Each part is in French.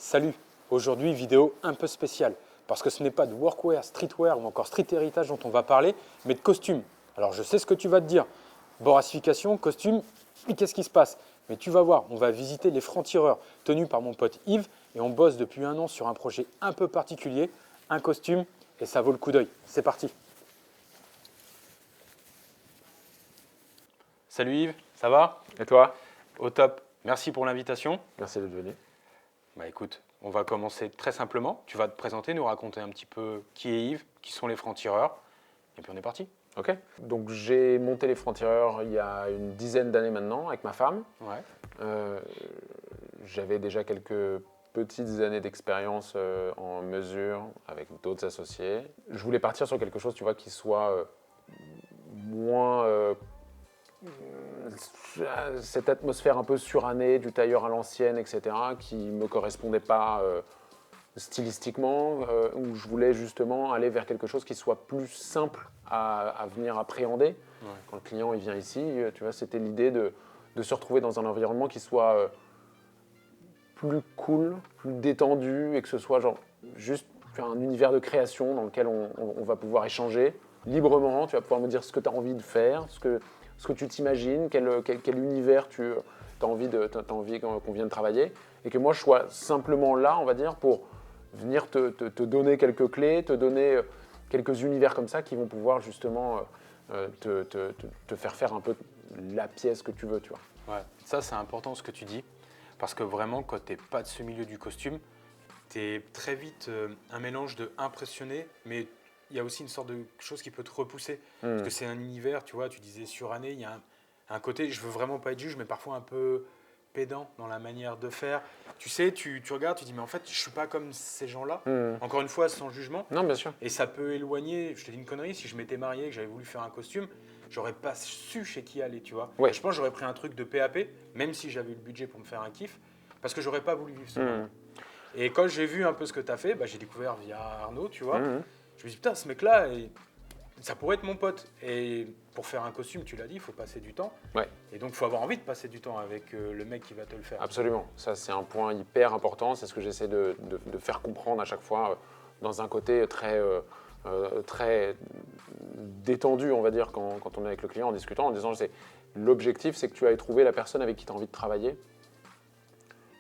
Salut, aujourd'hui vidéo un peu spéciale, parce que ce n'est pas de workwear, streetwear ou encore street heritage dont on va parler, mais de costumes. Alors je sais ce que tu vas te dire, boracification, costume, mais qu'est-ce qui se passe? Mais tu vas voir, on va visiter les francs-tireurs tenus par mon pote Yves, et on bosse depuis un an sur un projet un peu particulier, un costume, et ça vaut le coup d'œil. C'est parti. Salut Yves, ça va? Et toi? Au top, merci pour l'invitation. Merci d'être venu. Bah écoute, on va commencer très simplement. Tu vas te présenter, nous raconter un petit peu qui est Yves, qui sont les francs-tireurs, et puis on est parti. Ok. Donc j'ai monté les francs-tireurs il y a une dizaine d'années maintenant avec ma femme. Ouais. J'avais déjà quelques petites années d'expérience en mesure avec d'autres associés. Je voulais partir sur quelque chose, tu vois, qui soit moins cette atmosphère un peu surannée du tailleur à l'ancienne, etc., qui ne me correspondait pas stylistiquement, où je voulais justement aller vers quelque chose qui soit plus simple à venir appréhender. Ouais. Quand le client il vient ici, tu vois, c'était l'idée de se retrouver dans un environnement qui soit plus cool, plus détendu, et que ce soit genre juste un univers de création dans lequel on va pouvoir échanger librement. Tu vas pouvoir me dire ce que tu as envie de faire, ce que tu t'imagines, quel univers tu as envie qu'on vienne travailler, et que moi je sois simplement là, on va dire, pour venir te donner quelques clés, te donner quelques univers comme ça qui vont pouvoir justement te faire faire un peu la pièce que tu veux, tu vois. Ouais, ça c'est important ce que tu dis, parce que vraiment quand tu n'es pas de ce milieu du costume, tu es très vite un mélange de impressionné, mais il y a aussi une sorte de chose qui peut te repousser, parce que c'est un univers, tu vois, tu disais suranné, il y a un côté, je veux vraiment pas être juge, mais parfois un peu pédant dans la manière de faire. Tu sais, tu regardes, tu dis, mais en fait, je suis pas comme ces gens-là. Encore une fois, sans jugement. Non, bien sûr. Et ça peut éloigner, je te dis une connerie, si je m'étais marié, que j'avais voulu faire un costume, j'aurais pas su chez qui aller, tu vois. Ouais. Je pense que j'aurais pris un truc de PAP, même si j'avais eu le budget pour me faire un kiff, parce que j'aurais pas voulu vivre ce moment. Et quand j'ai vu un peu ce que tu as fait, bah, j'ai découvert via Arnaud, tu vois. Je me dis, putain, ce mec-là, ça pourrait être mon pote. Et pour faire un costume, tu l'as dit, il faut passer du temps. Ouais. Et donc, il faut avoir envie de passer du temps avec le mec qui va te le faire. Absolument, ça c'est un point hyper important, c'est ce que j'essaie de faire comprendre à chaque fois dans un côté très détendu, on va dire, quand on est avec le client en discutant, en disant l'objectif c'est que tu ailles trouver la personne avec qui tu as envie de travailler,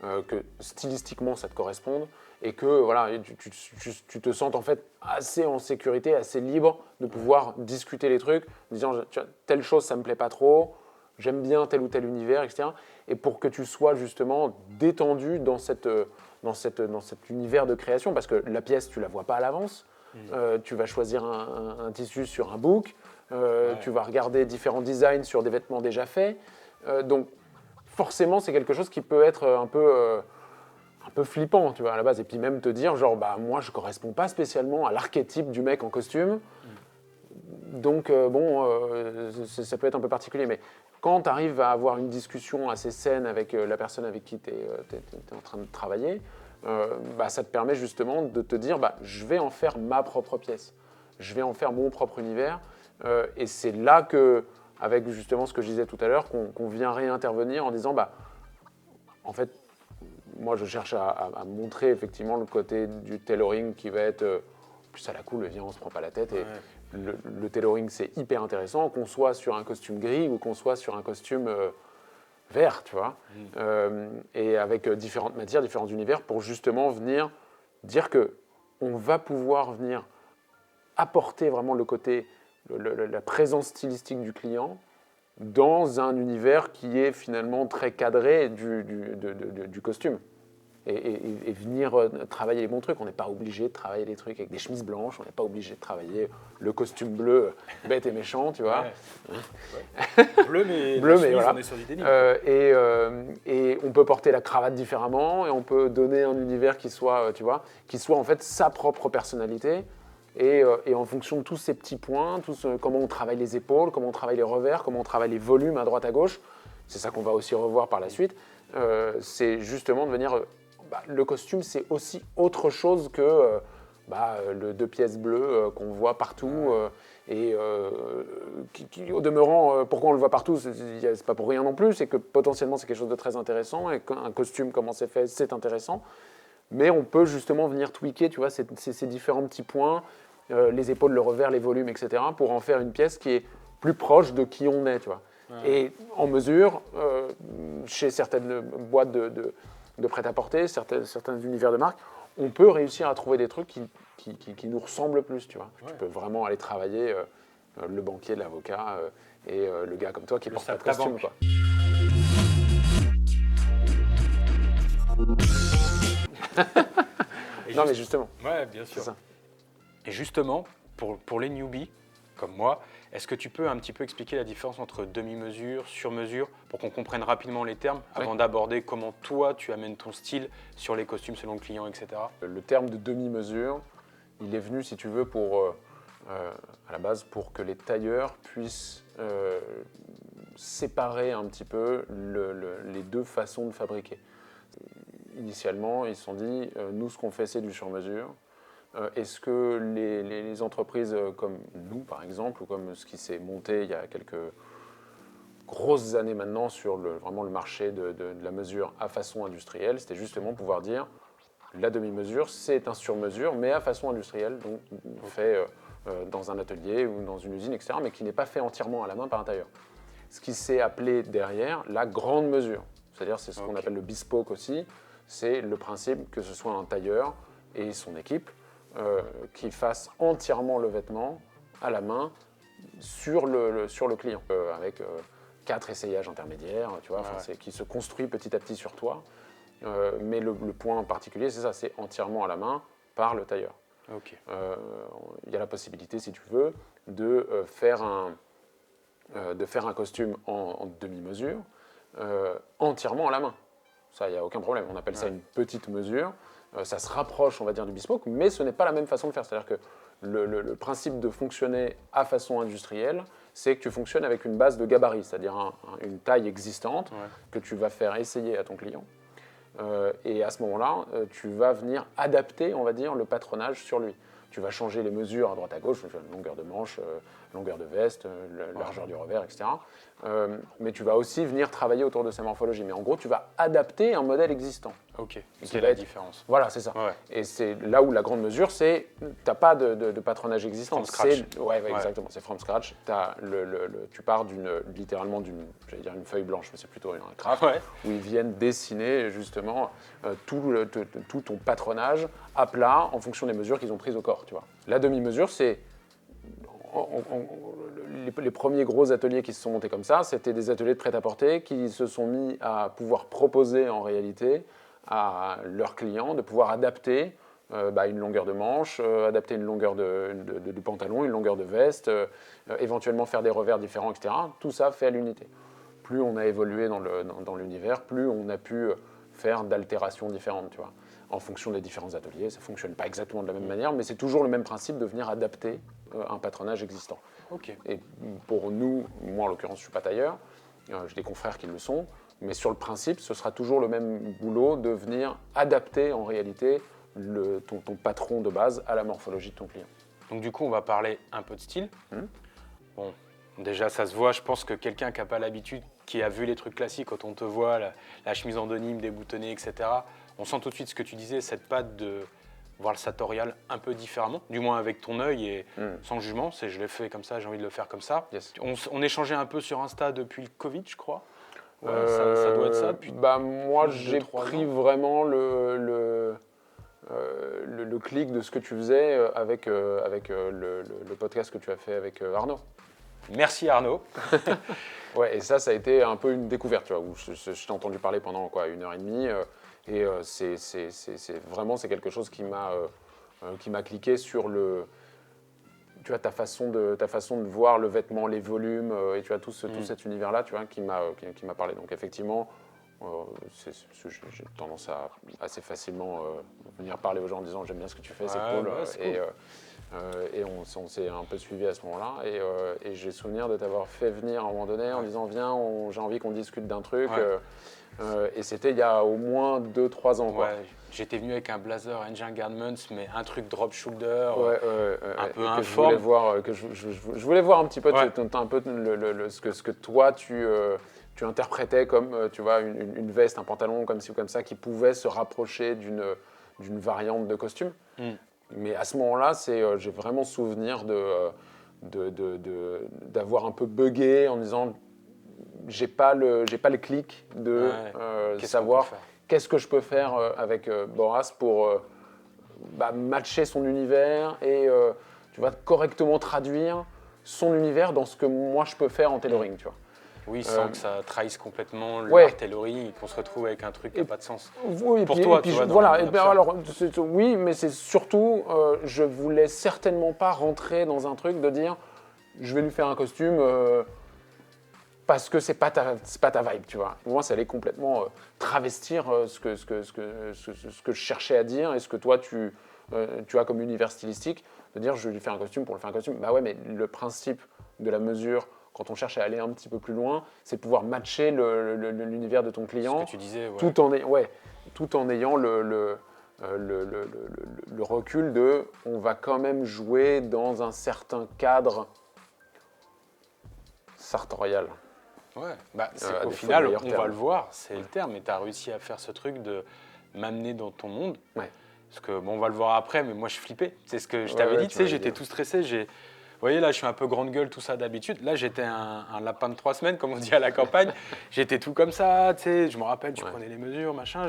que stylistiquement ça te corresponde et que voilà, tu te sentes en fait assez en sécurité, assez libre de pouvoir discuter les trucs, en disant telle chose ça me plaît pas trop, j'aime bien tel ou tel univers, etc. Et pour que tu sois justement détendu dans cet univers de création, parce que la pièce, tu ne la vois pas à l'avance. Tu vas choisir un tissu sur un book, tu vas regarder différents designs sur des vêtements déjà faits. Donc, forcément, c'est quelque chose qui peut être un peu flippant, tu vois, à la base. Et puis même te dire, genre, bah, moi, je ne corresponds pas spécialement à l'archétype du mec en costume. Donc, ça peut être un peu particulier. Mais quand tu arrives à avoir une discussion assez saine avec la personne avec qui tu es en train de travailler, ça te permet justement de te dire je vais en faire ma propre pièce, je vais en faire mon propre univers. Et c'est là que, avec justement ce que je disais tout à l'heure, qu'on vient réintervenir en disant en fait, moi je cherche à montrer effectivement le côté du tailoring qui va être plus à la cool, viens, on se prend pas la tête. Et le tailoring, c'est hyper intéressant, qu'on soit sur un costume gris ou qu'on soit sur un costume vert, tu vois. Et avec différentes matières, différents univers, pour justement venir dire qu'on va pouvoir venir apporter vraiment le côté, la présence stylistique du client dans un univers qui est finalement très cadré du costume. Et venir travailler les bons trucs. On n'est pas obligé de travailler des trucs avec des chemises blanches, on n'est pas obligé de travailler le costume bleu bête et méchant, tu vois. Ouais. Bleu, mais voilà. On est sur du déni. Et on peut porter la cravate différemment, et on peut donner un univers qui soit, tu vois, qui soit en fait sa propre personnalité. Et en fonction de tous ces petits points, comment on travaille les épaules, comment on travaille les revers, comment on travaille les volumes à droite à gauche, c'est ça qu'on va aussi revoir par la suite, c'est justement de venir... le costume, c'est aussi autre chose que le 2 pièces bleues qu'on voit partout. Et qui, au demeurant, pourquoi on le voit partout, c'est pas pour rien non plus, c'est que potentiellement c'est quelque chose de très intéressant et qu'un costume, comment c'est fait, c'est intéressant. mais on peut justement venir tweaker, tu vois, ces différents petits points, les épaules, le revers, les volumes, etc., pour en faire une pièce qui est plus proche de qui on est, tu vois. Ouais. Et en mesure, chez certaines boîtes de prêt-à-porter, certains univers de marque, on peut réussir à trouver des trucs qui nous ressemblent plus, tu vois. Ouais. Tu peux vraiment aller travailler le banquier, l'avocat et le gars comme toi qui porte pas de costume, quoi. Non, mais justement. Ouais, bien sûr. Ça. Et justement, pour les newbies, comme moi, est-ce que tu peux un petit peu expliquer la différence entre demi-mesure, sur-mesure, pour qu'on comprenne rapidement les termes, avant d'aborder comment toi, tu amènes ton style sur les costumes selon le client, etc. Le terme de demi-mesure, il est venu, si tu veux, à la base, pour que les tailleurs puissent séparer un petit peu les deux façons de fabriquer. Initialement, ils se sont dit, nous, ce qu'on fait, c'est du sur-mesure. Est-ce que les entreprises comme nous, par exemple, ou comme ce qui s'est monté il y a quelques grosses années maintenant sur vraiment le marché de la mesure à façon industrielle, c'était justement pouvoir dire, la demi-mesure, c'est un sur-mesure, mais à façon industrielle, donc fait dans un atelier ou dans une usine, etc., mais qui n'est pas fait entièrement à la main par un tailleur. Ce qui s'est appelé derrière la grande mesure, c'est-à-dire c'est ce qu'on appelle le bespoke aussi, c'est le principe que ce soit un tailleur et son équipe qui fassent entièrement le vêtement à la main sur le client, avec 4 essayages intermédiaires, tu vois, qui se construit petit à petit sur toi. Mais le point en particulier, c'est ça, c'est entièrement à la main par le tailleur. Il y a la possibilité, si tu veux, de faire un costume en demi-mesure entièrement à la main. Ça, il n'y a aucun problème. On appelle ça une petite mesure. Ça se rapproche, on va dire, du bespoke, mais ce n'est pas la même façon de faire. C'est-à-dire que le principe de fonctionner à façon industrielle, c'est que tu fonctionnes avec une base de gabarit, c'est-à-dire une taille existante que tu vas faire essayer à ton client. Et à ce moment-là, tu vas venir adapter, on va dire, le patronage sur lui. Tu vas changer les mesures à droite à gauche, longueur de manche, longueur de veste, largeur du revers, etc. Mais tu vas aussi venir travailler autour de ces morphologies. Mais en gros, tu vas adapter un modèle existant. Ok, c'est la différence. Voilà, c'est ça. Ouais. Et c'est là où la grande mesure, c'est tu n'as pas de patronage existant. From scratch. Exactement, c'est from scratch. Tu pars littéralement d'une feuille blanche, mais c'est plutôt un craft, où ils viennent dessiner justement tout ton patronage à plat en fonction des mesures qu'ils ont prises au corps. Tu vois. La demi-mesure, c'est les premiers gros ateliers qui se sont montés comme ça, c'était des ateliers de prêt-à-porter qui se sont mis à pouvoir proposer en réalité à leurs clients de pouvoir adapter une longueur de manche, adapter une longueur de pantalon, une longueur de veste, éventuellement faire des revers différents, etc. Tout ça fait à l'unité. Plus on a évolué dans l'univers, plus on a pu faire d'altérations différentes, tu vois. En fonction des différents ateliers, ça ne fonctionne pas exactement de la même manière, mais c'est toujours le même principe de venir adapter un patronage existant. Et pour nous, moi en l'occurrence, je ne suis pas tailleur, j'ai des confrères qui le sont, mais sur le principe, ce sera toujours le même boulot de venir adapter en réalité ton patron de base à la morphologie de ton client. Donc du coup, on va parler un peu de style. Bon, déjà, ça se voit, je pense que quelqu'un qui n'a pas l'habitude, qui a vu les trucs classiques, quand on te voit, la chemise en denim, déboutonnée, etc., on sent tout de suite ce que tu disais, cette patte de voir le sartorial un peu différemment, du moins avec ton œil et sans jugement. Je l'ai fait comme ça, j'ai envie de le faire comme ça. Yes. On échangeait un peu sur Insta depuis le Covid, je crois. Ça doit être ça depuis moi, j'ai pris vraiment le clic de ce que tu faisais avec le podcast que tu as fait avec Arnaud. Merci Arnaud. Ouais, et ça a été un peu une découverte, tu vois, où je t'ai entendu parler pendant 1h30. Et c'est quelque chose qui m'a cliqué sur tu vois, ta façon de voir le vêtement, les volumes, et tu as tout cet univers-là, tu vois, qui m'a parlé. Donc effectivement, j'ai tendance à assez facilement venir parler aux gens en disant j'aime bien ce que tu fais, c'est cool. Et on s'est un peu suivi à ce moment-là. Et j'ai souvenir de t'avoir fait venir à un moment donné en disant viens, j'ai envie qu'on discute d'un truc. Et c'était il y a au moins 2-3 ans. Quoi. Ouais, j'étais venu avec un blazer Engine Garments, mais un truc drop shoulder, un peu informe. Je voulais voir un petit peu, ce que toi tu interprétais comme tu vois, une veste, un pantalon comme ci ou comme ça, qui pouvait se rapprocher d'une variante de costume. Mm. Mais à ce moment-là, j'ai vraiment souvenir d'avoir un peu bugué en disant j'ai pas le clic de savoir qu'est-ce que je peux faire avec Boras pour matcher son univers et tu vois, correctement traduire son univers dans ce que moi je peux faire en tailoring, tu vois. Oui, sans que ça trahisse complètement l'art tailoring et qu'on se retrouve avec un truc qui n'a pas de sens. Oui, pour toi, tu vois, voilà. Oui, mais c'est surtout, je voulais certainement pas rentrer dans un truc de dire, je vais lui faire un costume parce que c'est pas ta vibe, tu vois. Pour moi, ça allait complètement travestir ce que je cherchais à dire et ce que toi tu as comme univers stylistique, de dire, je vais lui faire un costume pour lui faire un costume. Bah ouais, mais le principe de la mesure, quand on cherche à aller un petit peu plus loin, c'est de pouvoir matcher l'univers de ton client. Ce que tu disais, ouais. Tout en ayant le recul de on va quand même jouer dans un certain cadre sartorial. Ouais, au final, on va le voir, c'est le terme, et tu as réussi à faire ce truc de m'amener dans ton monde. Ouais. Parce que, on va le voir après, mais moi je flippais. C'est ce que je t'avais dit, tu sais, j'étais tout stressé. Vous voyez, là, je suis un peu grande gueule, tout ça d'habitude. Là, j'étais un lapin de 3 semaines, comme on dit à la campagne. J'étais tout comme ça, tu sais, je me rappelle, tu prenais les mesures, machin.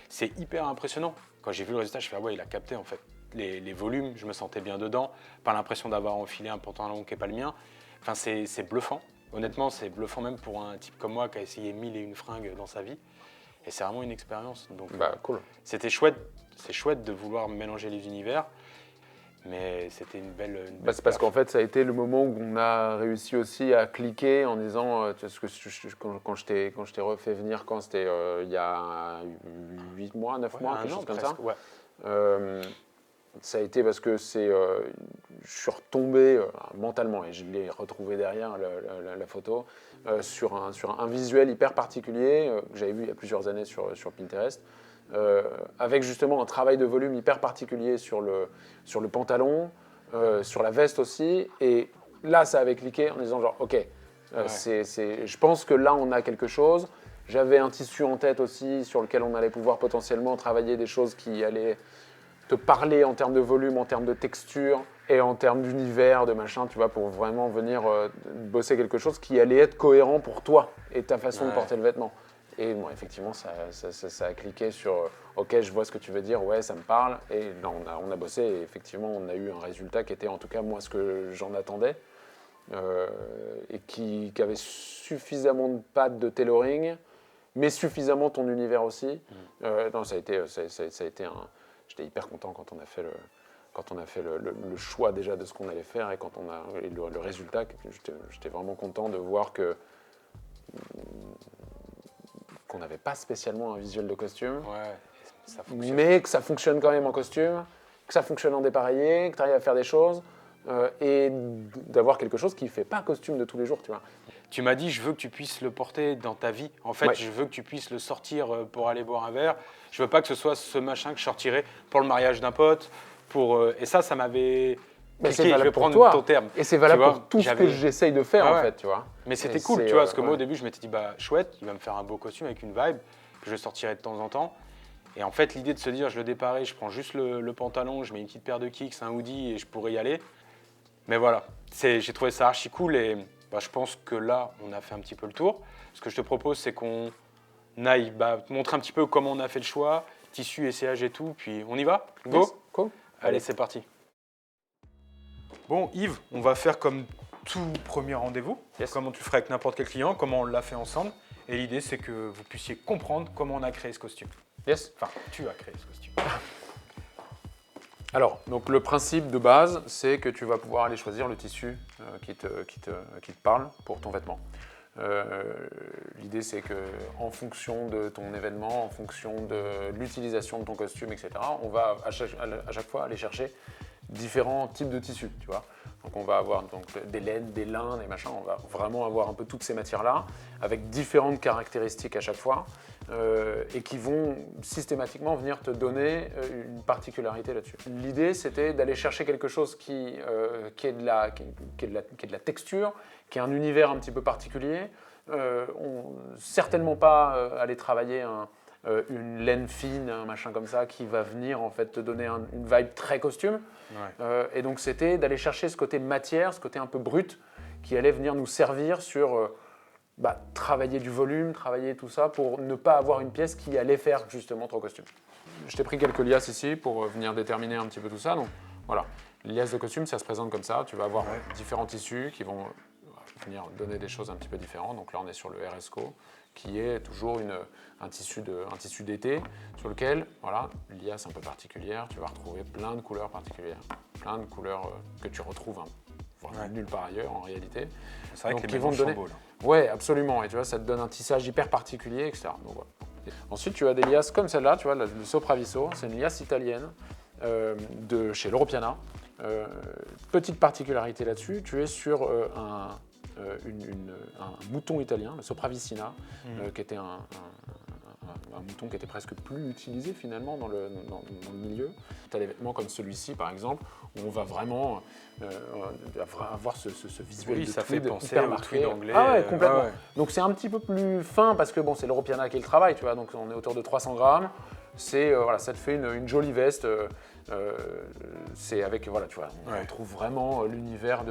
C'est hyper impressionnant. Quand j'ai vu le résultat, je fais, ah ouais, il a capté, en fait. Les volumes, je me sentais bien dedans. Pas l'impression d'avoir enfilé un pantalon qui n'est pas le mien. Enfin, c'est bluffant. Honnêtement, c'est bluffant même pour un type comme moi qui a essayé 1001 fringues dans sa vie. Et c'est vraiment une expérience. Donc, cool. C'était chouette. C'est chouette de vouloir mélanger les univers. Mais c'était une belle c'est parce qu'en fait, ça a été le moment où on a réussi aussi à cliquer en disant quand je t'ai refait venir, quand c'était il y a 8 mois, 9 mois, quelque chose comme presque, ça. Ouais. Ça a été parce que je suis retombé mentalement, et je l'ai retrouvé derrière la photo, sur un visuel hyper particulier que j'avais vu il y a plusieurs années sur Pinterest, avec justement un travail de volume hyper particulier sur le pantalon, sur la veste aussi. Et là, ça avait cliqué en disant genre, ok, je pense que là, on a quelque chose. J'avais un tissu en tête aussi sur lequel on allait pouvoir potentiellement travailler des choses qui allaient te parler en termes de volume, en termes de texture et en termes d'univers, de machin, tu vois, pour vraiment venir bosser quelque chose qui allait être cohérent pour toi et ta façon de porter le vêtement. Et bon, effectivement, ça a cliqué sur ok, je vois ce que tu veux dire, ouais, ça me parle. Et là, on a bossé et effectivement, on a eu un résultat qui était en tout cas moi ce que j'en attendais et qui avait suffisamment de pattes de tailoring, mais suffisamment ton univers aussi. Non, ça a été un. J'étais hyper content quand on a fait le choix déjà de ce qu'on allait faire et quand on a le résultat. J'étais vraiment content de voir qu'on n'avait pas spécialement un visuel de costume, mais que ça fonctionne quand même en costume, que ça fonctionne en dépareillé, que tu arrives à faire des choses et d'avoir quelque chose qui ne fait pas costume de tous les jours, tu vois. Tu m'as dit, je veux que tu puisses le porter dans ta vie. En fait, je veux que tu puisses le sortir pour aller boire un verre. Je veux pas que ce soit ce machin que je sortirais pour le mariage d'un pote. Et ça m'avait... Mais c'est valable pour toi. Ton terme. Et c'est valable pour tout ce que j'essaye de faire, en fait, tu vois. Mais c'était cool, tu vois, parce que moi, au début, je m'étais dit, chouette, il va me faire un beau costume avec une vibe que je sortirai de temps en temps. Et en fait, l'idée de se dire, je le dépareille, je prends juste le pantalon, je mets une petite paire de kicks, un hoodie et je pourrais y aller. Mais voilà, j'ai trouvé ça archi cool et je pense que là, on a fait un petit peu le tour. Ce que je te propose, c'est qu'on aille montrer un petit peu comment on a fait le choix, tissu, essayage et tout, puis on y va? Go? Yes, cool. Allez, c'est parti. Bon, Yves, on va faire comme tout premier rendez-vous, comment tu ferais avec n'importe quel client, comment on l'a fait ensemble. Et l'idée, c'est que vous puissiez comprendre comment on a créé ce costume. Yes. Enfin, tu as créé ce costume. Alors, donc le principe de base, c'est que tu vas pouvoir aller choisir le tissu qui te parle pour ton vêtement. L'idée, c'est qu'en fonction de ton événement, en fonction de l'utilisation de ton costume, etc., on va à chaque fois aller chercher différents types de tissus, tu vois. Donc on va avoir des laines, des lins, des machins, on va vraiment avoir un peu toutes ces matières-là, avec différentes caractéristiques à chaque fois, et qui vont systématiquement venir te donner une particularité là-dessus. L'idée, c'était d'aller chercher quelque chose qui est de la texture, qui est un univers un petit peu particulier. Certainement pas aller travailler une laine fine, un machin comme ça, qui va venir en fait te donner une vibe très costume. Et donc c'était d'aller chercher ce côté matière, ce côté un peu brut, qui allait venir nous servir sur travailler du volume, travailler tout ça, pour ne pas avoir une pièce qui allait faire justement trop costume. Je t'ai pris quelques liasses ici pour venir déterminer un petit peu tout ça. Donc voilà, les liasses de costume, ça se présente comme ça. Tu vas avoir différents tissus qui vont venir donner des choses un petit peu différentes. Donc là, on est sur le RSCO, qui est toujours un tissu d'été, sur lequel, voilà, liasse un peu particulière, tu vas retrouver plein de couleurs particulières, plein de couleurs que tu retrouves nulle part ailleurs en réalité. C'est vrai donc, que les mélanges sont beaux, là. Ouais, absolument. Et tu vois, ça te donne un tissage hyper particulier, etc. Donc, voilà. Ensuite, tu as des liasses comme celle-là, tu vois, le Sopraviso, c'est une liasse italienne de chez Loro Piana. Petite particularité là-dessus, tu es sur un mouton italien, le Sopravicina, qui était un mouton qui était presque plus utilisé finalement dans le milieu. Tu as des vêtements comme celui-ci par exemple, où on va vraiment avoir ce visuel de ça tweed fait penser hyper au marqué. tweed anglais. Ah ouais, complètement. Ouais. Donc c'est un petit peu plus fin parce que bon, c'est l'Euro Piana qui est le travail, tu vois, donc on est autour de 300 grammes. C'est, ça te fait une jolie veste. C'est avec, voilà, tu vois, on retrouve vraiment l'univers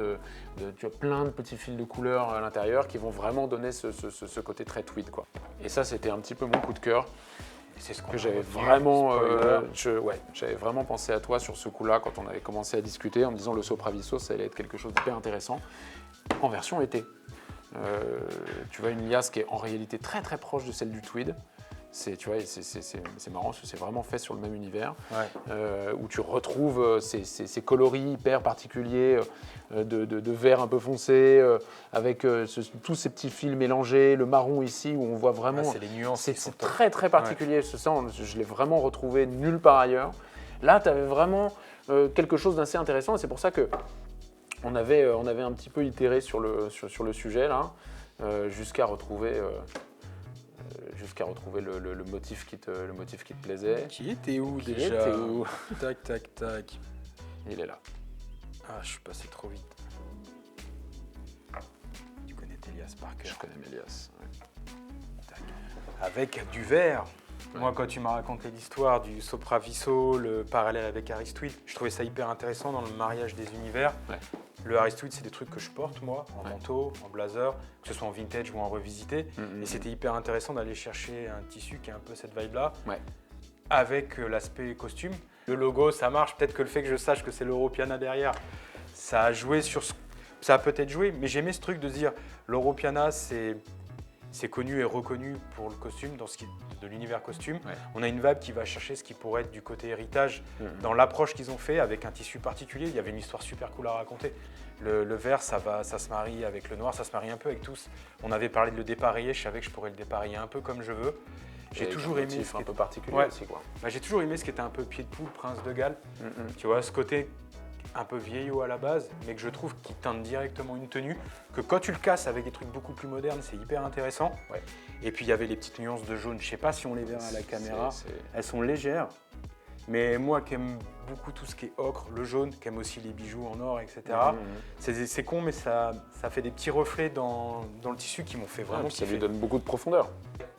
tu as plein de petits fils de couleurs à l'intérieur qui vont vraiment donner ce côté très tweed, quoi. Et ça, c'était un petit peu mon coup de cœur. C'est ce que j'avais vraiment, j'avais vraiment pensé à toi sur ce coup-là quand on avait commencé à discuter en me disant le Sopraviso, ça allait être quelque chose d'hyper intéressant en version été. Tu vois une liasse qui est en réalité très très proche de celle du tweed. Tu vois, c'est marrant parce que c'est vraiment fait sur le même univers, où tu retrouves ces coloris hyper particuliers de vert un peu foncé, avec tous ces petits fils mélangés, le marron ici où on voit vraiment. C'est les nuances. C'est très très particulier, ce ça, je l'ai vraiment retrouvé nulle part ailleurs. Là, tu avais vraiment quelque chose d'assez intéressant et c'est pour ça que on avait un petit peu itéré sur le sujet là, jusqu'à retrouver le motif qui te plaisait. Qui était où déjà? Était où? Tac, tac, tac. Il est là. Ah, je suis passé trop vite. Tu connais Télias par cœur. Je connais Mélias. Tac. Avec du verre. Moi, quand tu m'as raconté l'histoire du Sopraviso, le parallèle avec Harris Tweed, je trouvais ça hyper intéressant dans le mariage des univers. Le Harris Tweed, c'est des trucs que je porte, moi, en manteau, en blazer, que ce soit en vintage ou en revisité. Et c'était hyper intéressant d'aller chercher un tissu qui a un peu cette vibe-là, avec l'aspect costume. Le logo, ça marche. Peut-être que le fait que je sache que c'est l'Euro Piana derrière, ça a joué sur ce... Ça a peut-être joué, mais j'aimais ce truc de dire l'Euro Piana, c'est connu et reconnu pour le costume, dans ce qui de l'univers costume. On a une vibe qui va chercher ce qui pourrait être du côté héritage dans l'approche qu'ils ont fait avec un tissu particulier. Il y avait une histoire super cool à raconter. Le vert, ça se marie avec le noir, ça se marie un peu avec tous. On avait parlé de le dépareiller, je savais que je pourrais le dépareiller un peu comme je veux. J'ai toujours aimé un peu particulier aussi, quoi. J'ai toujours aimé ce qui était un peu pied de poule, prince de Galles. Tu vois, ce côté un peu vieillot à la base, mais que je trouve qui teinte directement une tenue, que quand tu le casses avec des trucs beaucoup plus modernes, c'est hyper intéressant. Et puis il y avait les petites nuances de jaune, je sais pas si on les verra à la caméra, elles sont légères, mais moi qui aime beaucoup tout ce qui est ocre, le jaune, qui aime aussi les bijoux en or, etc. C'est con, mais ça fait des petits reflets dans le tissu qui m'ont fait vraiment kiffer. Ça lui donne beaucoup de profondeur.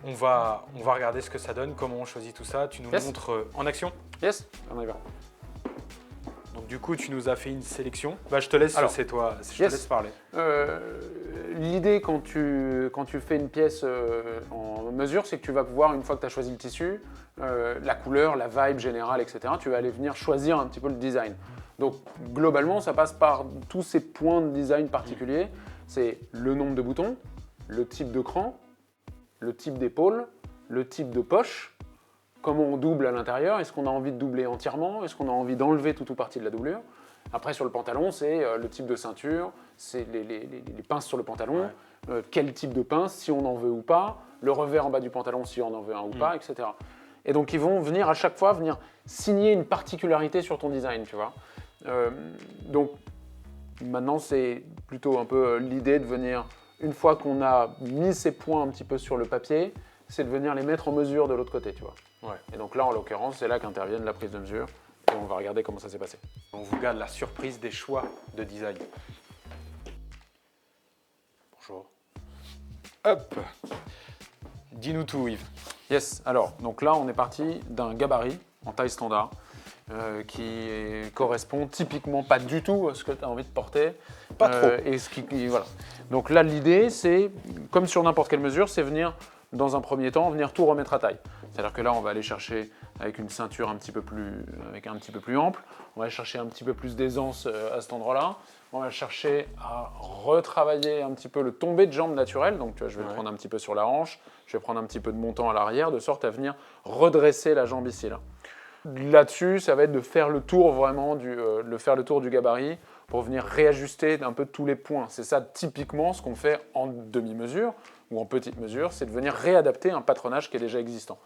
On va regarder ce que ça donne, comment on choisit tout ça, tu nous le montres en action. Yes, on y va. Donc du coup, tu nous as fait une sélection. Je te laisse, c'est toi, te laisse parler. L'idée quand tu fais une pièce en mesure, c'est que tu vas pouvoir, une fois que tu as choisi le tissu, la couleur, la vibe générale, etc., tu vas aller venir choisir un petit peu le design. Donc globalement, ça passe par tous ces points de design particuliers. C'est le nombre de boutons, le type de cran, le type d'épaule, le type de poche, comment on double à l'intérieur, est-ce qu'on a envie de doubler entièrement, est-ce qu'on a envie d'enlever tout ou partie de la doublure. Après sur le pantalon, c'est le type de ceinture, c'est les pinces sur le pantalon, quel type de pince, si on en veut ou pas, le revers en bas du pantalon si on en veut un ou pas, etc. Et donc ils vont venir à chaque fois signer une particularité sur ton design, tu vois. Donc maintenant c'est plutôt un peu l'idée de venir, une fois qu'on a mis ces points un petit peu sur le papier, c'est de venir les mettre en mesure de l'autre côté, tu vois. Et donc là, en l'occurrence, c'est là qu'intervienne la prise de mesure et on va regarder comment ça s'est passé. On vous garde la surprise des choix de design. Bonjour. Hop. Dis-nous tout, Yves. Yes, alors, donc là, on est parti d'un gabarit en taille standard correspond typiquement pas du tout à ce que tu as envie de porter. Pas trop. Voilà. Donc là, l'idée, c'est, comme sur n'importe quelle mesure, c'est venir, dans un premier temps, venir tout remettre à taille. C'est-à-dire que là, on va aller chercher avec une ceinture un petit peu plus ample, on va aller chercher un petit peu plus d'aisance à cet endroit-là, on va chercher à retravailler un petit peu le tombé de jambe naturel, donc tu vois, je vais le prendre un petit peu sur la hanche, je vais prendre un petit peu de montant à l'arrière, de sorte à venir redresser la jambe ici. Là-dessus, ça va être de faire le tour vraiment du gabarit pour venir réajuster un peu tous les points. C'est ça typiquement ce qu'on fait en demi-mesure ou en petite mesure, c'est de venir réadapter un patronage qui est déjà existant.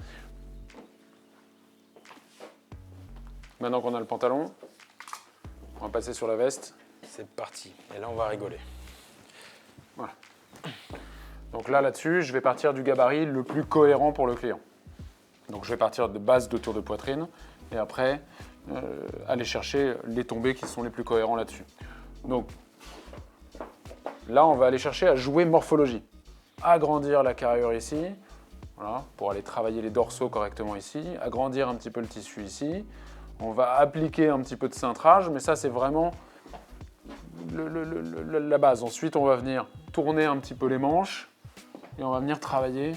Maintenant qu'on a le pantalon, on va passer sur la veste. C'est parti. Et là, on va rigoler. Voilà. Donc là-dessus, je vais partir du gabarit le plus cohérent pour le client. Donc je vais partir de base de tour de poitrine et après aller chercher les tombés qui sont les plus cohérents là-dessus. Donc là, on va aller chercher à jouer morphologie. Agrandir la carrure ici, voilà, pour aller travailler les dorsaux correctement ici, agrandir un petit peu le tissu ici. On va appliquer un petit peu de cintrage, mais ça c'est vraiment la base. Ensuite, on va venir tourner un petit peu les manches et on va venir travailler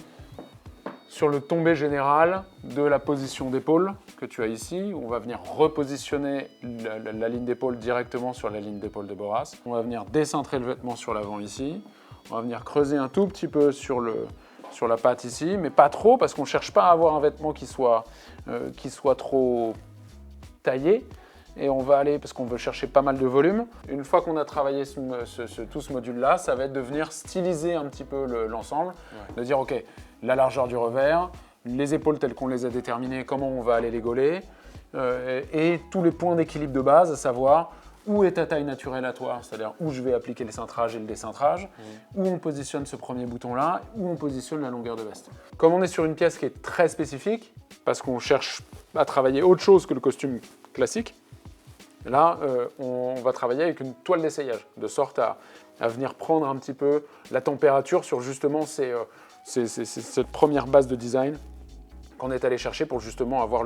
sur le tombé général de la position d'épaule que tu as ici. On va venir repositionner la ligne d'épaule directement sur la ligne d'épaule de Boras. On va venir décentrer le vêtement sur l'avant ici. On va venir creuser un tout petit peu sur la patte ici, mais pas trop parce qu'on ne cherche pas à avoir un vêtement qui soit trop taillé. Et on va aller, parce qu'on veut chercher pas mal de volume. Une fois qu'on a travaillé tout ce module-là, ça va être de venir styliser un petit peu l'ensemble, de dire ok, la largeur du revers, les épaules telles qu'on les a déterminées, comment on va aller les gauler, et tous les points d'équilibre de base, à savoir où est ta taille naturelle à toi, c'est-à-dire où je vais appliquer les cintrages et le décintrage, où on positionne ce premier bouton-là, où on positionne la longueur de veste. Comme on est sur une pièce qui est très spécifique, parce qu'on cherche à travailler autre chose que le costume classique, là, on va travailler avec une toile d'essayage, de sorte à venir prendre un petit peu la température sur justement cette première base de design qu'on est allé chercher pour justement avoir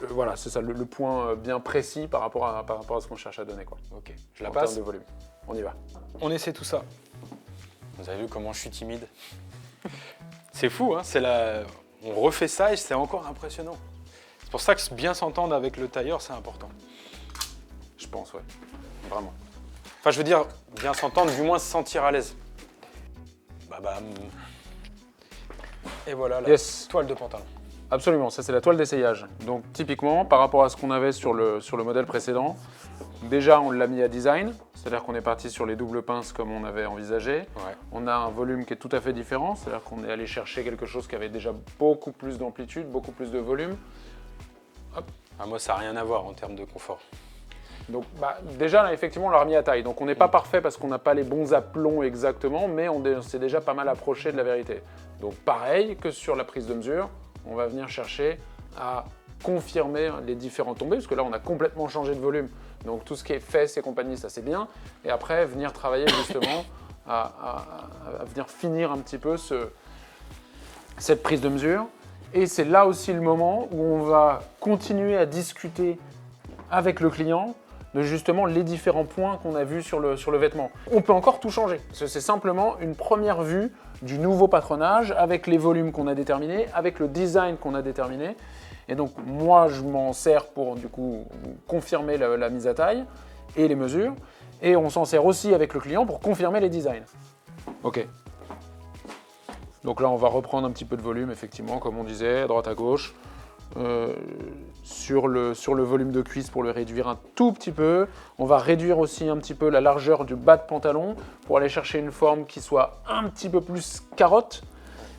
voilà, c'est ça, le point bien précis par rapport à ce qu'on cherche à donner, quoi. Ok, je la En passe. termes de volume. On y va. On essaie tout ça. Vous avez vu comment je suis timide? C'est fou, hein, on refait ça et c'est encore impressionnant. C'est pour ça que bien s'entendre avec le tailleur, c'est important. Je pense, ouais. Vraiment. Enfin, je veux dire, bien s'entendre, du moins se sentir à l'aise. Bam. Et voilà la toile de pantalon. Absolument, ça c'est la toile d'essayage. Donc typiquement, par rapport à ce qu'on avait sur le modèle précédent, déjà on l'a mis à design, c'est-à-dire qu'on est parti sur les doubles pinces comme on avait envisagé. Ouais. On a un volume qui est tout à fait différent, c'est-à-dire qu'on est allé chercher quelque chose qui avait déjà beaucoup plus d'amplitude, beaucoup plus de volume. Hop. Ah, moi ça n'a rien à voir en termes de confort. Donc déjà là, effectivement on l'a remis à taille, donc on n'est pas parfait parce qu'on n'a pas les bons aplombs exactement, mais on s'est déjà pas mal approché de la vérité. Donc pareil que sur la prise de mesure, on va venir chercher à confirmer les différents tombés, parce que là on a complètement changé de volume, donc tout ce qui est fesses et compagnie, ça c'est bien, et après venir travailler justement à venir finir un petit peu cette prise de mesure, et c'est là aussi le moment où on va continuer à discuter avec le client de justement les différents points qu'on a vus sur le vêtement. On peut encore tout changer, c'est simplement une première vue du nouveau patronage avec les volumes qu'on a déterminés, avec le design qu'on a déterminé. Et donc moi je m'en sers pour du coup confirmer la mise à taille et les mesures, et on s'en sert aussi avec le client pour confirmer les designs. Ok. Donc là on va reprendre un petit peu de volume effectivement, comme on disait, à droite à gauche. Sur le volume de cuisse pour le réduire un tout petit peu. On va réduire aussi un petit peu la largeur du bas de pantalon pour aller chercher une forme qui soit un petit peu plus carotte,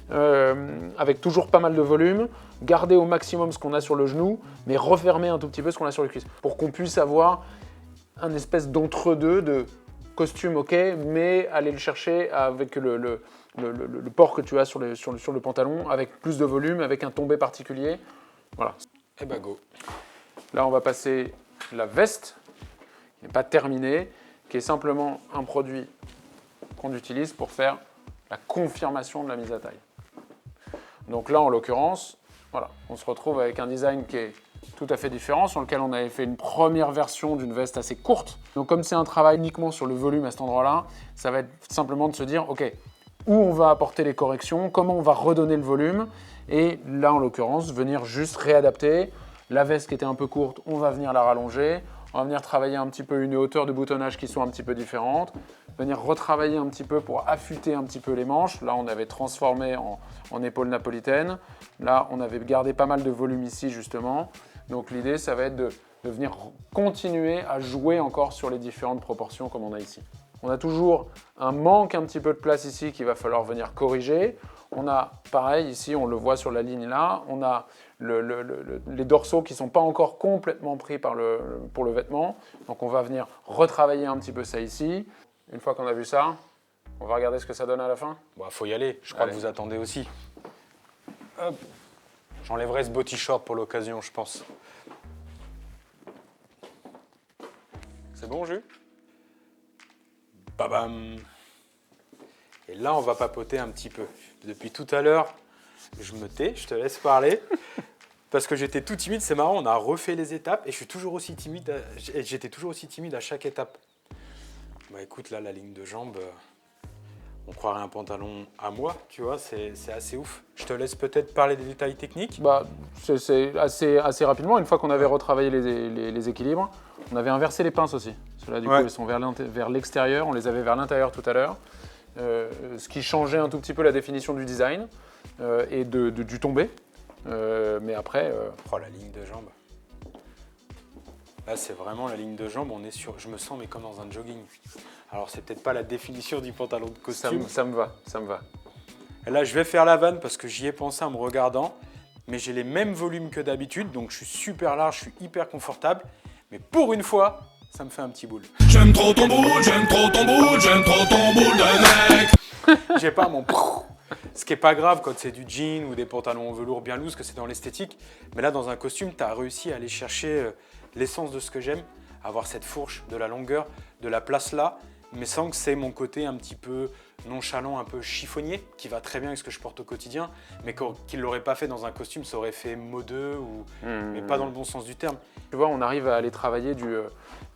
avec toujours pas mal de volume, garder au maximum ce qu'on a sur le genou, mais refermer un tout petit peu ce qu'on a sur les cuisses, pour qu'on puisse avoir un espèce d'entre-deux de costume, ok, mais aller le chercher avec le port que tu as sur le pantalon, avec plus de volume, avec un tombé particulier. Voilà. Et bah go. Là, on va passer la veste, qui n'est pas terminée, qui est simplement un produit qu'on utilise pour faire la confirmation de la mise à taille. Donc là, en l'occurrence, voilà, on se retrouve avec un design qui est tout à fait différent, sur lequel on avait fait une première version d'une veste assez courte. Donc comme c'est un travail uniquement sur le volume à cet endroit-là, ça va être simplement de se dire, ok, où on va apporter les corrections, comment on va redonner le volume, et là, en l'occurrence, venir juste réadapter. La veste qui était un peu courte, on va venir la rallonger, on va venir travailler un petit peu une hauteur de boutonnage qui soit un petit peu différente, venir retravailler un petit peu pour affûter un petit peu les manches. Là, on avait transformé en épaule napolitaine. Là, on avait gardé pas mal de volume ici, justement. Donc l'idée, ça va être de venir continuer à jouer encore sur les différentes proportions comme on a ici. On a toujours un manque un petit peu de place ici qu'il va falloir venir corriger. On a, pareil, ici, on le voit sur la ligne là, on a les dorsaux qui ne sont pas encore complètement pris pour le vêtement. Donc on va venir retravailler un petit peu ça ici. Une fois qu'on a vu ça, on va regarder ce que ça donne à la fin. Bah, faut y aller, je crois que vous attendez aussi. Hop. J'enlèverai ce body short pour l'occasion, je pense. C'est bon, Jus? Babam. Et là, on va papoter un petit peu. Depuis tout à l'heure, je me tais, je te laisse parler. Parce que j'étais tout timide, c'est marrant, on a refait les étapes et je suis toujours aussi timide. J'étais toujours aussi timide à chaque étape. Bah écoute, là, la ligne de jambe, on croirait un pantalon à moi, tu vois, c'est assez ouf. Je te laisse peut-être parler des détails techniques. Bah, c'est assez rapidement, une fois qu'on avait retravaillé les équilibres, on avait inversé les pinces aussi. Ceux-là, du coup, ils sont vers l'extérieur, on les avait vers l'intérieur tout à l'heure. Ce qui changeait un tout petit peu la définition du design et du tombé. Mais après... Oh, la ligne de jambe. Là, c'est vraiment la ligne de jambe, je me sens mais comme dans un jogging. Alors, c'est peut-être pas la définition du pantalon de costume. Ça me va. Et là, je vais faire la vanne parce que j'y ai pensé en me regardant. Mais j'ai les mêmes volumes que d'habitude, donc je suis super large, je suis hyper confortable. Mais pour une fois, ça me fait un petit boule. J'aime trop ton boule, j'aime trop ton boule, j'aime trop ton boule de mec. J'ai pas mon... Ce qui est pas grave quand c'est du jean ou des pantalons en velours bien lourds, que c'est dans l'esthétique. Mais là, dans un costume, tu as réussi à aller chercher l'essence de ce que j'aime, avoir cette fourche, de la longueur, de la place là, mais sans que c'est mon côté un petit peu nonchalant, un peu chiffonnier, qui va très bien avec ce que je porte au quotidien, mais qu'il ne l'aurait pas fait dans un costume, ça aurait fait modeux, mais pas dans le bon sens du terme. Tu vois, on arrive à aller travailler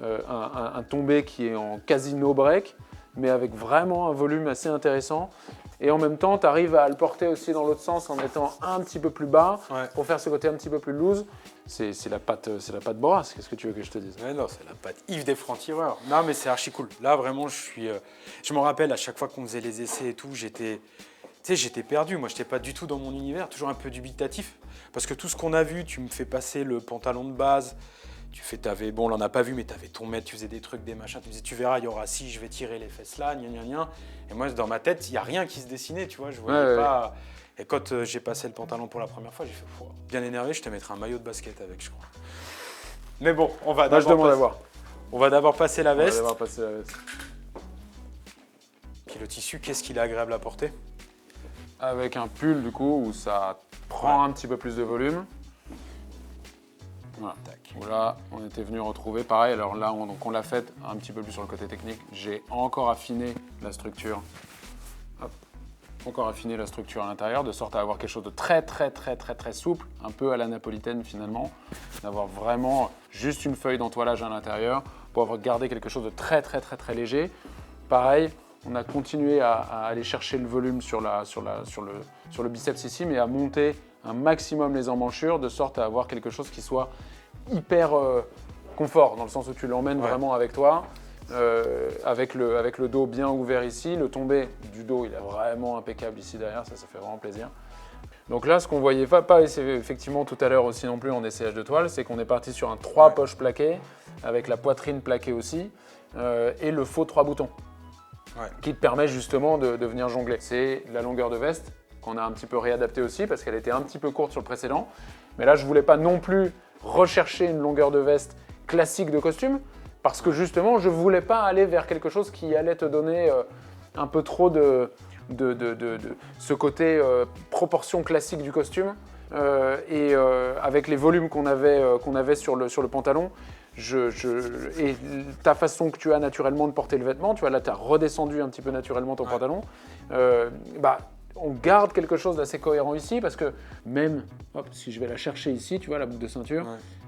un tombé qui est en quasi no break, mais avec vraiment un volume assez intéressant. Et en même temps, tu arrives à le porter aussi dans l'autre sens en étant un petit peu plus bas pour faire ce côté un petit peu plus loose. C'est la patte Boras, qu'est-ce que tu veux que je te dise? Ouais, non, c'est la patte Yves des francs-tireurs. Non, mais c'est archi cool. Là, vraiment, je me rappelle, à chaque fois qu'on faisait les essais et tout, j'étais perdu. Moi, je n'étais pas du tout dans mon univers, toujours un peu dubitatif. Parce que tout ce qu'on a vu, tu me fais passer le pantalon de base, bon, on l'en a pas vu, mais tu avais ton maître, tu faisais des trucs, des machins, tu me disais, tu verras, il y aura ci, je vais tirer les fesses là, gna gna gna. Et moi, dans ma tête, il n'y a rien qui se dessinait, tu vois, je voyais pas. Et quand j'ai passé le pantalon pour la première fois, j'ai fait, bien énervé, je te mettrai un maillot de basket avec, je crois. Mais bon, on va d'abord passer la veste. Puis le tissu, qu'est-ce qu'il est agréable à porter? Avec un pull, du coup, où ça prend un petit peu plus de volume. Voilà. Où là, on était venu retrouver pareil. Alors là, on l'a fait un petit peu plus sur le côté technique. J'ai encore affiné la structure. Hop. Encore affiné la structure à l'intérieur, de sorte à avoir quelque chose de très souple, un peu à la napolitaine finalement. D'avoir vraiment juste une feuille d'entoilage à l'intérieur pour avoir gardé quelque chose de très léger. Pareil, on a continué à aller chercher le volume sur le biceps ici, mais à monter un maximum les emmanchures, de sorte à avoir quelque chose qui soit hyper confort, dans le sens où tu l'emmènes vraiment avec toi, avec le dos bien ouvert ici. Le tombé du dos, il est vraiment impeccable ici derrière, ça fait vraiment plaisir. Donc là, ce qu'on voyait pas effectivement tout à l'heure aussi non plus en essayage de toile, c'est qu'on est parti sur un 3 poches plaquées, avec la poitrine plaquée aussi, et le faux 3 boutons, qui te permet justement de venir jongler. C'est la longueur de veste qu'on a un petit peu réadaptée aussi, parce qu'elle était un petit peu courte sur le précédent. Mais là, je voulais pas non plus rechercher une longueur de veste classique de costume, parce que justement, je voulais pas aller vers quelque chose qui allait te donner un peu trop de ce côté proportion classique du costume. Et avec les volumes qu'on avait sur le pantalon, et ta façon que tu as naturellement de porter le vêtement, tu vois, là, tu as redescendu un petit peu naturellement ton pantalon, on garde quelque chose d'assez cohérent ici parce que même, hop, si je vais la chercher ici, tu vois, la boucle de ceinture,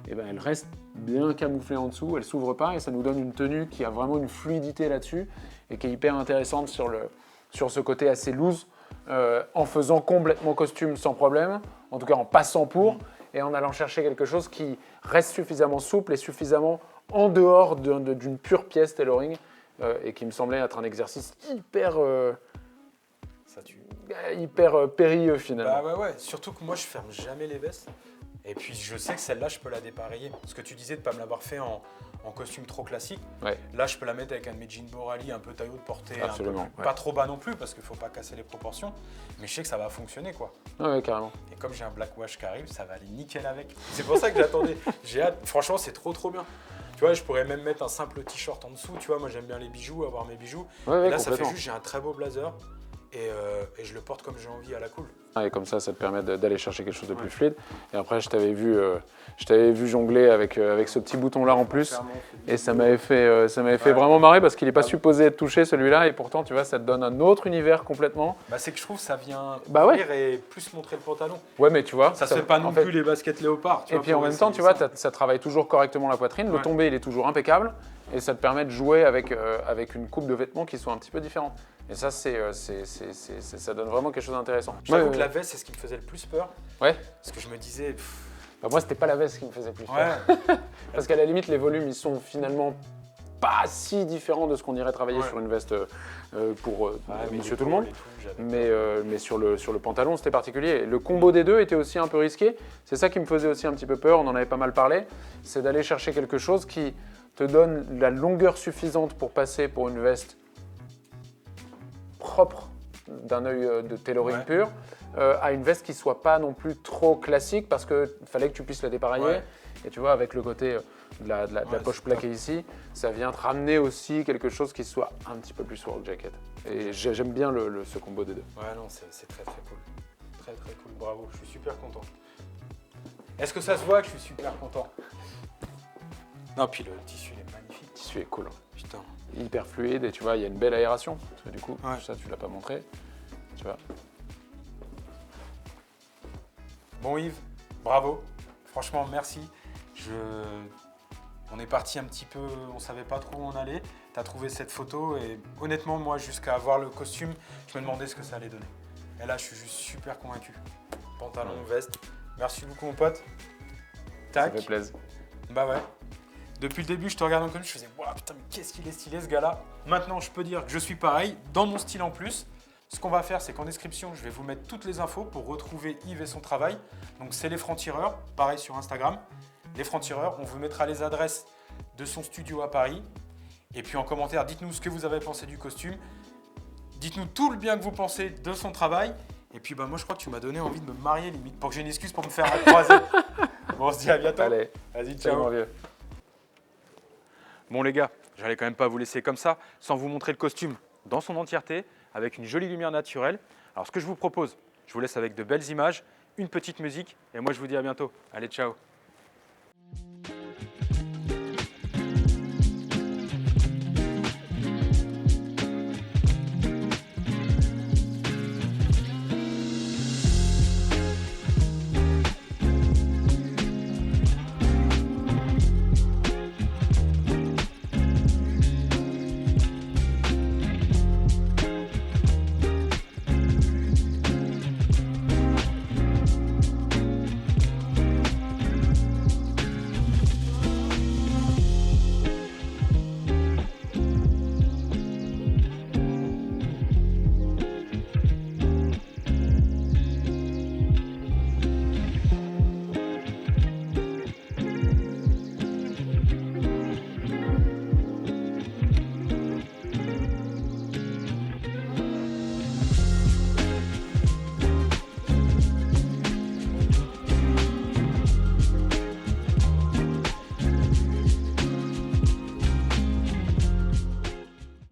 et ben elle reste bien camouflée en dessous, elle s'ouvre pas et ça nous donne une tenue qui a vraiment une fluidité là-dessus et qui est hyper intéressante sur ce côté assez loose, en faisant complètement costume sans problème, en tout cas en passant pour, et en allant chercher quelque chose qui reste suffisamment souple et suffisamment en dehors d'une pure pièce tailoring, et qui me semblait être un exercice hyper périlleux finalement. Bah ouais, surtout que moi je ferme jamais les vestes. Et puis je sais que celle-là je peux la dépareiller. Ce que tu disais de ne pas me l'avoir fait en costume trop classique. Ouais. Là je peux la mettre avec un de mes jeans Borali un peu taille haute portée, Absolument, ouais. pas trop bas non plus parce qu'il ne faut pas casser les proportions. Mais je sais que ça va fonctionner quoi. Ouais, carrément. Et comme j'ai un black wash qui arrive, ça va aller nickel avec. C'est pour ça que j'attendais. J'ai hâte. Franchement c'est trop bien. Tu vois, je pourrais même mettre un simple t-shirt en dessous. Tu vois, moi j'aime bien les bijoux, avoir mes bijoux. Ouais, et là ça fait juste, j'ai un très beau blazer. Et je le porte comme j'ai envie à la cool. Et comme ça te permet d'aller chercher quelque chose de plus fluide. Et après, je t'avais vu jongler avec ce petit bouton-là en plus. Et ça m'avait fait vraiment marrer parce qu'il n'est pas supposé être touché celui-là. Et pourtant, tu vois, ça te donne un autre univers complètement. Bah, c'est que je trouve que ça vient ouais. et plus montrer le pantalon. Ouais, mais tu vois. Ça se fait pas non plus les baskets léopard. Et puis en même temps, tu vois, ça travaille toujours correctement la poitrine. Le tombé, il est toujours impeccable. Et ça te permet de jouer avec une coupe de vêtements qui soit un petit peu différente. Et ça, ça donne vraiment quelque chose d'intéressant. J'avoue que la veste, c'est ce qui me faisait le plus peur. Ouais. Parce que je me disais... Bah, moi, c'était pas la veste qui me faisait plus peur. Parce qu'à la limite, les volumes, ils sont finalement pas si différents de ce qu'on irait travailler sur une veste pour monsieur tout le monde. Mais sur le pantalon, c'était particulier. Le combo des deux était aussi un peu risqué. C'est ça qui me faisait aussi un petit peu peur, on en avait pas mal parlé. C'est d'aller chercher quelque chose qui te donne la longueur suffisante pour passer pour une veste propre d'un œil de tailoring pur, à une veste qui soit pas non plus trop classique parce qu'il fallait que tu puisses la dépareiller. Et tu vois, avec le côté de la poche plaquée ici, ça vient te ramener aussi quelque chose qui soit un petit peu plus work jacket. Et j'aime bien ce combo des deux. Ouais, non, c'est très cool. Très cool, bravo, je suis super content. Est-ce que ça se voit que je suis super content? Non, puis le tissu il est magnifique. Le tissu est cool. Putain. Hyper fluide et tu vois, il y a une belle aération. Parce que du coup, ça, tu l'as pas montré. Tu vois. Bon Yves, bravo. Franchement, merci. On est parti un petit peu, on savait pas trop où on allait. Tu as trouvé cette photo et honnêtement, moi, jusqu'à voir le costume, je me demandais ce que ça allait donner. Et là, je suis juste super convaincu. Pantalon, veste. Merci beaucoup, mon pote. Tac. Ça fait plaisir. Bah ouais. Depuis le début, je te regardais en costume, je faisais waouh, putain, mais qu'est-ce qu'il est stylé ce gars-là. Maintenant, je peux dire que je suis pareil, dans mon style en plus. Ce qu'on va faire, c'est qu'en description, je vais vous mettre toutes les infos pour retrouver Yves et son travail. Donc, c'est les Francs-Tireurs, pareil sur Instagram. Les Francs-Tireurs, on vous mettra les adresses de son studio à Paris. Et puis en commentaire, dites-nous ce que vous avez pensé du costume. Dites-nous tout le bien que vous pensez de son travail. Et puis bah, moi, je crois que tu m'as donné envie de me marier limite pour que j'ai une excuse pour me faire croiser. Bon, on se dit à bientôt. Allez, vas-y, ciao. Bon les gars, j'allais quand même pas vous laisser comme ça, sans vous montrer le costume dans son entièreté, avec une jolie lumière naturelle. Alors ce que je vous propose, je vous laisse avec de belles images, une petite musique, et moi je vous dis à bientôt. Allez, ciao.